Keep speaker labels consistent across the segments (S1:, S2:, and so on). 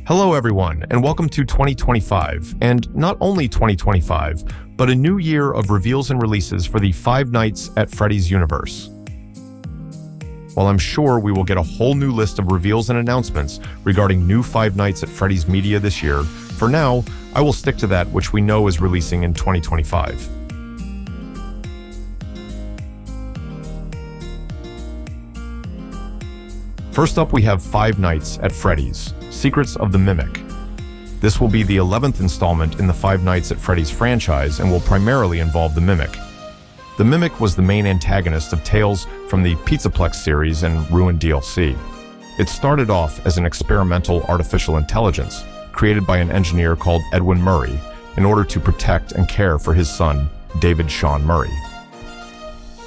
S1: Hello everyone, and welcome to 2025, and not only 2025, but a new year of reveals and releases for the Five Nights at Freddy's universe. While I'm sure we will get a whole new list of reveals and announcements regarding new Five Nights at Freddy's media this year, for now, I will stick to that which we know is releasing in 2025. First up, we have Five Nights at Freddy's: Secrets of the Mimic. This will be the 11th installment in the Five Nights at Freddy's franchise and will primarily involve the Mimic. The Mimic was the main antagonist of Tales from the Pizzaplex series and Ruin DLC. It started off as an experimental artificial intelligence created by an engineer called Edwin Murray in order to protect and care for his son, David Sean Murray.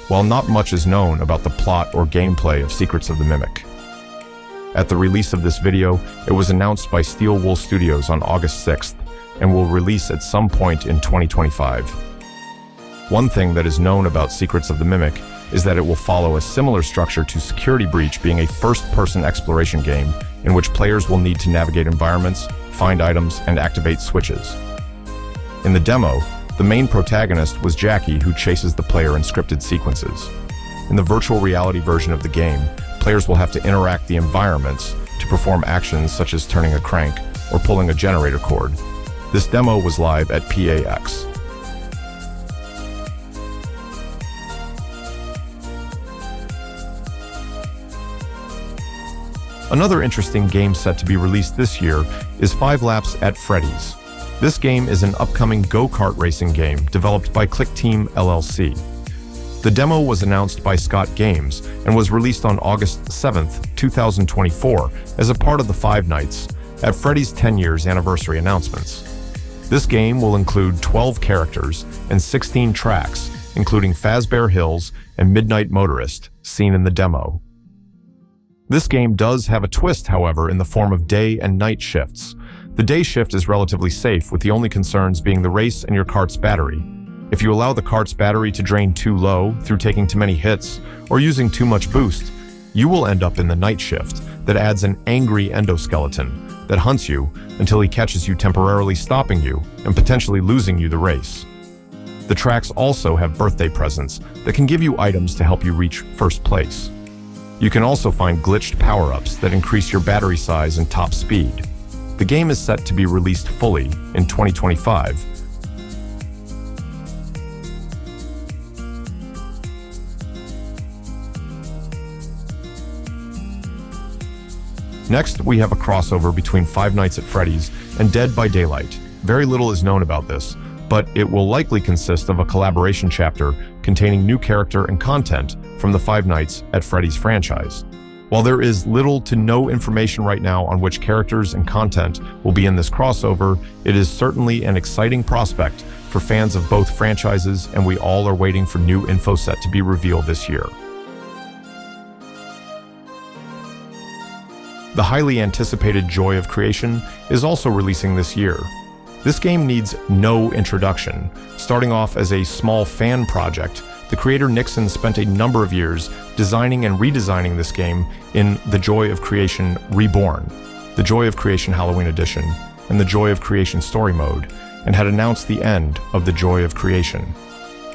S1: While not much is known about the plot or gameplay of Secrets of the Mimic, at the release of this video, it was announced by Steel Wool Studios on August 6th and will release at some point in 2025. One thing that is known about Secrets of the Mimic is that it will follow a similar structure to Security Breach, being a first-person exploration game in which players will need to navigate environments, find items, and activate switches. In the demo, the main protagonist was Jackie, who chases the player in scripted sequences. In the virtual reality version of the game, players will have to interact the environments to perform actions such as turning a crank or pulling a generator cord. This demo was live at PAX. Another interesting game set to be released this year is 5 Laps at Freddy's. This game is an upcoming go-kart racing game developed by Click Team LLC. The demo was announced by Scott Games and was released on August 7th, 2024 as a part of the Five Nights at Freddy's 10 years anniversary announcements. This game will include 12 characters and 16 tracks, including Fazbear Hills and Midnight Motorist, seen in the demo. This game does have a twist, however, in the form of day and night shifts. The day shift is relatively safe, with the only concerns being the race and your cart's battery. If you allow the cart's battery to drain too low through taking too many hits or using too much boost, you will end up in the night shift that adds an angry endoskeleton that hunts you until he catches you, temporarily stopping you and potentially losing you the race. The tracks also have birthday presents that can give you items to help you reach first place. You can also find glitched power-ups that increase your battery size and top speed. The game is set to be released fully in 2025. Next, we have a crossover between Five Nights at Freddy's and Dead by Daylight. Very little is known about this, but it will likely consist of a collaboration chapter containing new character and content from the Five Nights at Freddy's franchise. While there is little to no information right now on which characters and content will be in this crossover, it is certainly an exciting prospect for fans of both franchises, and we all are waiting for new info set to be revealed this year. The highly anticipated Joy of Creation is also releasing this year. This game needs no introduction. Starting off as a small fan project, the creator Nixon spent a number of years designing and redesigning this game in The Joy of Creation Reborn, The Joy of Creation Halloween Edition, and The Joy of Creation Story Mode, and had announced the end of The Joy of Creation.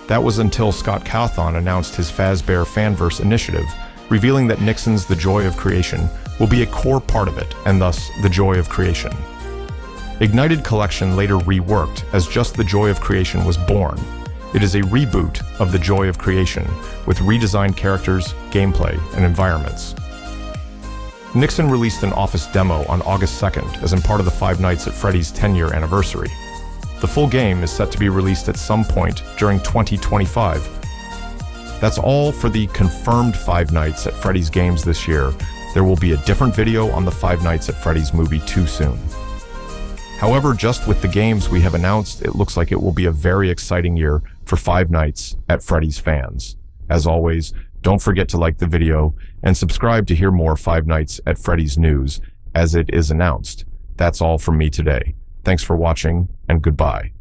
S1: That was until Scott Cawthon announced his Fazbear Fanverse initiative, revealing that Nixon's The Joy of Creation will be a core part of it, and thus The Joy of Creation. Ignited Collection later reworked as just The Joy of Creation was born. It is a reboot of The Joy of Creation, with redesigned characters, gameplay, and environments. Nixon released an office demo on August 2nd as in part of the Five Nights at Freddy's 10-year anniversary. The full game is set to be released at some point during 2025. That's all for the confirmed Five Nights at Freddy's games this year. There will be a different video on the Five Nights at Freddy's movie too soon. However, just with the games we have announced, it looks like it will be a very exciting year for Five Nights at Freddy's fans. As always, don't forget to like the video and subscribe to hear more Five Nights at Freddy's news as it is announced. That's all from me today. Thanks for watching, and goodbye.